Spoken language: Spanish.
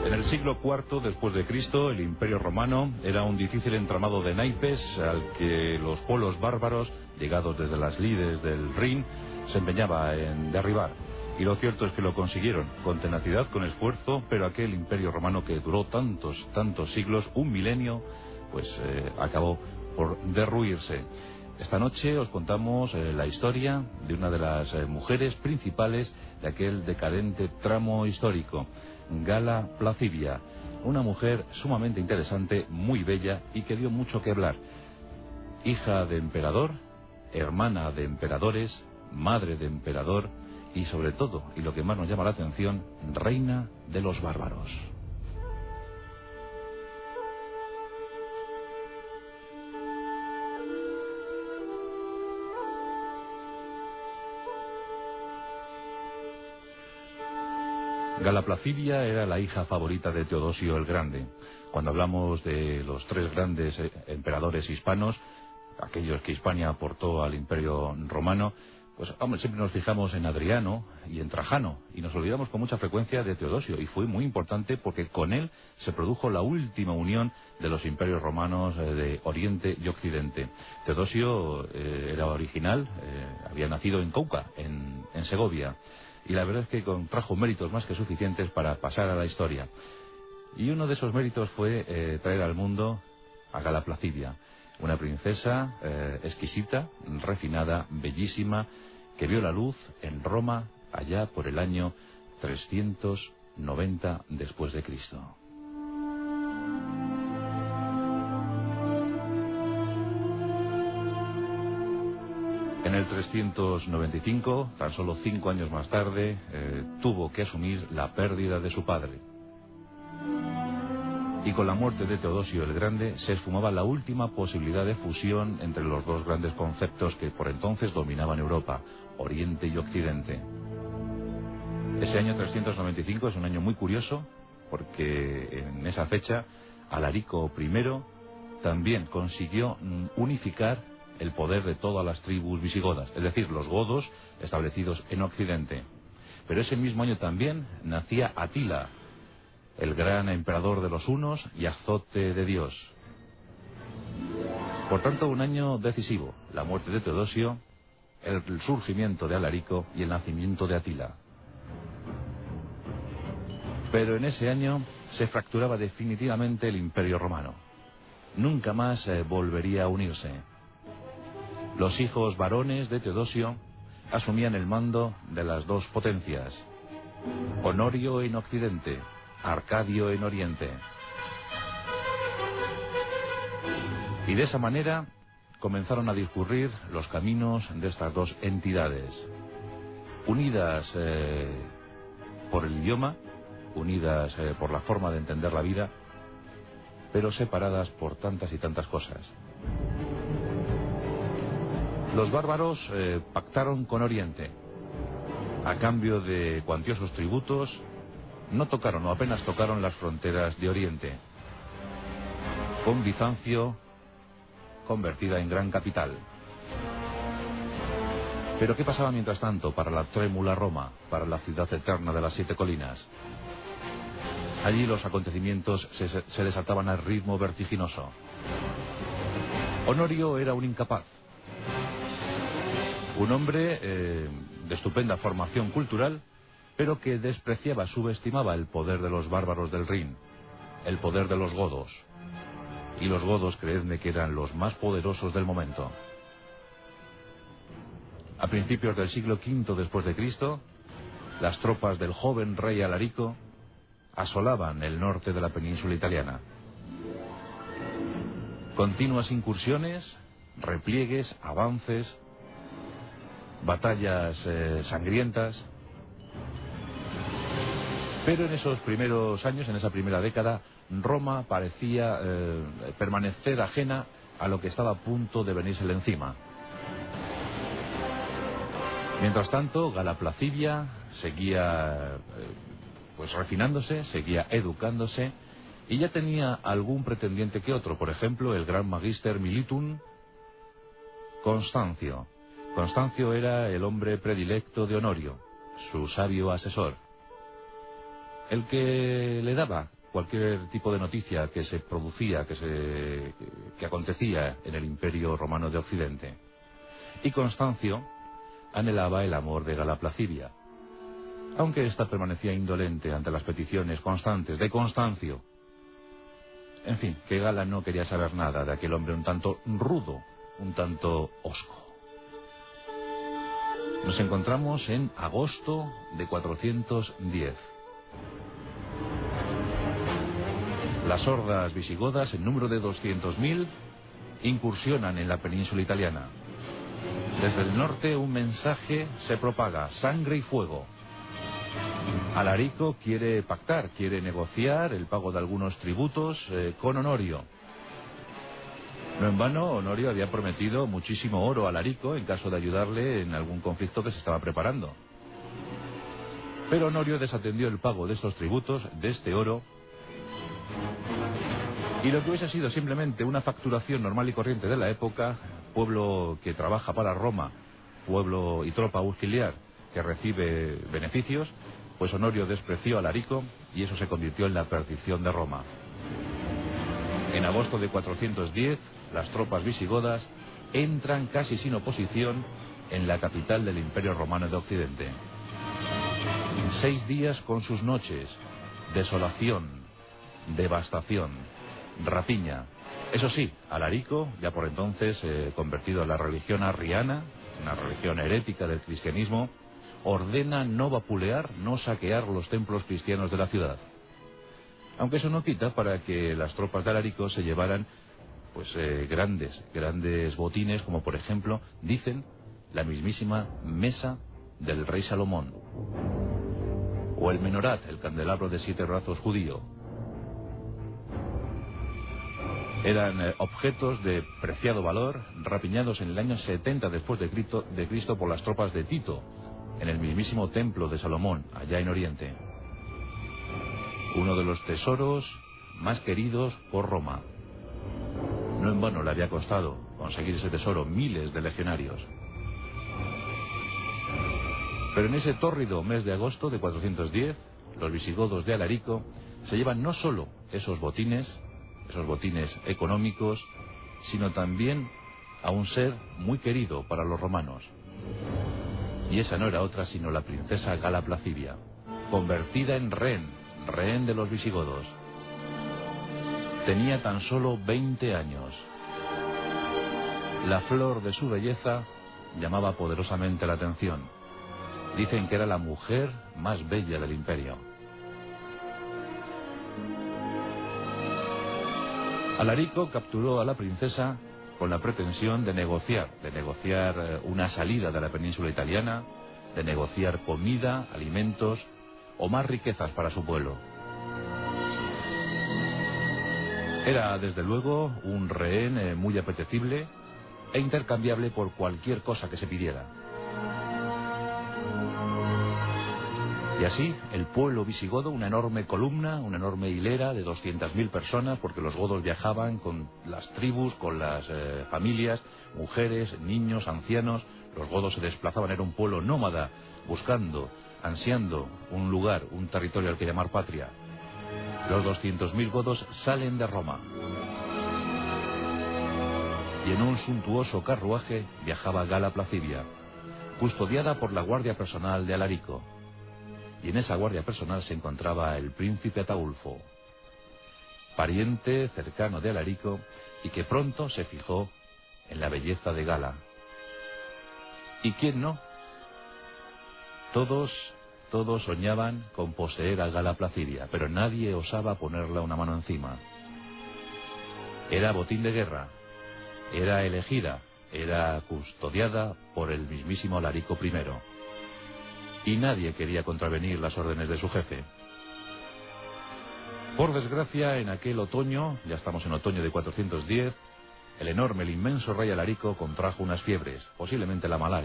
En el siglo IV después de Cristo, el Imperio Romano era un difícil entramado de naipes al que los pueblos bárbaros, llegados desde las lides del Rin, se empeñaba en derribar. Y lo cierto es que lo consiguieron, con tenacidad, con esfuerzo, pero aquel Imperio Romano que duró tantos siglos, un milenio, pues acabó por derruirse. Esta noche os contamos la historia de una de las mujeres principales de aquel decadente tramo histórico, Gala Placidia, una mujer sumamente interesante, muy bella y que dio mucho que hablar. Hija de emperador, hermana de emperadores, madre de emperador y sobre todo, y lo que más nos llama la atención, reina de los bárbaros. Gala Placidia era la hija favorita de Teodosio el Grande. Cuando hablamos de los tres grandes emperadores hispanos, aquellos que Hispania aportó al Imperio Romano, pues hombre, siempre nos fijamos en Adriano y en Trajano, y nos olvidamos con mucha frecuencia de Teodosio, y fue muy importante porque con él se produjo la última unión de los imperios romanos de Oriente y Occidente. Teodosio era original, había nacido en Cauca, en Segovia, y la verdad es que contrajo méritos más que suficientes para pasar a la historia. Y uno de esos méritos fue traer al mundo a Gala Placidia, una princesa exquisita, refinada, bellísima, que vio la luz en Roma allá por el año 390 después de Cristo. En el 395, tan solo 5 años más tarde, tuvo que asumir la pérdida de su padre. Y con la muerte de Teodosio el Grande se esfumaba la última posibilidad de fusión entre los dos grandes conceptos que por entonces dominaban Europa, Oriente y Occidente. Ese año 395 es un año muy curioso porque en esa fecha Alarico I también consiguió unificar el poder de todas las tribus visigodas, es decir, los godos establecidos en Occidente. Pero ese mismo año también nacía Atila, el gran emperador de los hunos y azote de Dios. Por tanto, un año decisivo, la muerte de Teodosio, el surgimiento de Alarico y el nacimiento de Atila. Pero en ese año se fracturaba definitivamente el Imperio Romano. Nunca más volvería a unirse. Los hijos varones de Teodosio asumían el mando de las dos potencias, Honorio en Occidente, Arcadio en Oriente. Y de esa manera comenzaron a discurrir los caminos de estas dos entidades, unidas por el idioma, unidas por la forma de entender la vida, pero separadas por tantas y tantas cosas. Los bárbaros pactaron con Oriente. A cambio de cuantiosos tributos, no tocaron o apenas tocaron las fronteras de Oriente, con Bizancio convertida en gran capital. Pero ¿qué pasaba mientras tanto para la trémula Roma, para la ciudad eterna de las 7 colinas? Allí los acontecimientos se desataban al ritmo vertiginoso. Honorio era un incapaz, un hombre de estupenda formación cultural, pero que despreciaba, subestimaba el poder de los bárbaros del Rin, el poder de los godos. Y los godos, creedme, que eran los más poderosos del momento. A principios del siglo V después de Cristo, las tropas del joven rey Alarico asolaban el norte de la península italiana. Continuas incursiones, repliegues, avances, batallas sangrientas. Pero en esos primeros años, en esa primera década, Roma parecía permanecer ajena a lo que estaba a punto de venírsele encima. Mientras tanto, Gala Placidia seguía pues refinándose, seguía educándose, y ya tenía algún pretendiente que otro. Por ejemplo, el gran magister militum Constancio. Constancio era el hombre predilecto de Honorio, su sabio asesor, el que le daba cualquier tipo de noticia que se producía, que acontecía en el Imperio Romano de Occidente. Y Constancio anhelaba el amor de Gala Placidia, aunque ésta permanecía indolente ante las peticiones constantes de Constancio. En fin, que Gala no quería saber nada de aquel hombre un tanto rudo, un tanto hosco. Nos encontramos en agosto de 410. Las hordas visigodas, en número de 200.000, incursionan en la península italiana. Desde el norte un mensaje se propaga: sangre y fuego. Alarico quiere pactar, quiere negociar el pago de algunos tributos con Honorio. No en vano, Honorio había prometido muchísimo oro a Alarico en caso de ayudarle en algún conflicto que se estaba preparando. Pero Honorio desatendió el pago de estos tributos, de este oro, y lo que hubiese sido simplemente una facturación normal y corriente de la época, pueblo que trabaja para Roma, pueblo y tropa auxiliar que recibe beneficios, pues Honorio despreció a Alarico y eso se convirtió en la perdición de Roma. En agosto de 410, las tropas visigodas entran casi sin oposición en la capital del Imperio Romano de Occidente. 6 días con sus noches, desolación, devastación, rapiña. Eso sí, Alarico, ya por entonces convertido en la religión arriana, una religión herética del cristianismo, ordena no vapulear, no saquear los templos cristianos de la ciudad. Aunque eso no quita para que las tropas de Alarico se llevaran grandes botines, como por ejemplo, dicen, la mismísima mesa del rey Salomón, o el menorat, el candelabro de 7 brazos judío. Eran objetos de preciado valor, rapiñados en el año 70 después de Cristo por las tropas de Tito, en el mismísimo templo de Salomón, allá en Oriente. Uno de los tesoros más queridos por Roma. No en vano le había costado conseguir ese tesoro miles de legionarios. Pero en ese tórrido mes de agosto de 410, los visigodos de Alarico se llevan no solo esos botines económicos, sino también a un ser muy querido para los romanos. Y esa no era otra sino la princesa Gala Placidia, convertida en rehén de los visigodos. Tenía tan solo 20 años. La flor de su belleza llamaba poderosamente la atención. Dicen que era la mujer más bella del imperio. Alarico capturó a la princesa con la pretensión de negociar una salida de la península italiana, de negociar comida, alimentos o más riquezas para su pueblo. Era, desde luego, un rehén muy apetecible e intercambiable por cualquier cosa que se pidiera. Y así, el pueblo visigodo, una enorme columna, una enorme hilera de 200.000 personas, porque los godos viajaban con las tribus, con las familias, mujeres, niños, ancianos. Los godos se desplazaban, era un pueblo nómada, buscando, ansiando un lugar, un territorio al que llamar patria. Los 200.000 godos salen de Roma. Y en un suntuoso carruaje viajaba Gala Placidia, custodiada por la guardia personal de Alarico. Y en esa guardia personal se encontraba el príncipe Ataulfo, pariente cercano de Alarico y que pronto se fijó en la belleza de Gala. ¿Y quién no? Todos soñaban con poseer a Gala Placidia, pero nadie osaba ponerle una mano encima. Era botín de guerra, era elegida, era custodiada por el mismísimo Alarico I. Y nadie quería contravenir las órdenes de su jefe. Por desgracia, en aquel otoño, ya estamos en otoño de 410, el inmenso rey Alarico contrajo unas fiebres, posiblemente la malaria.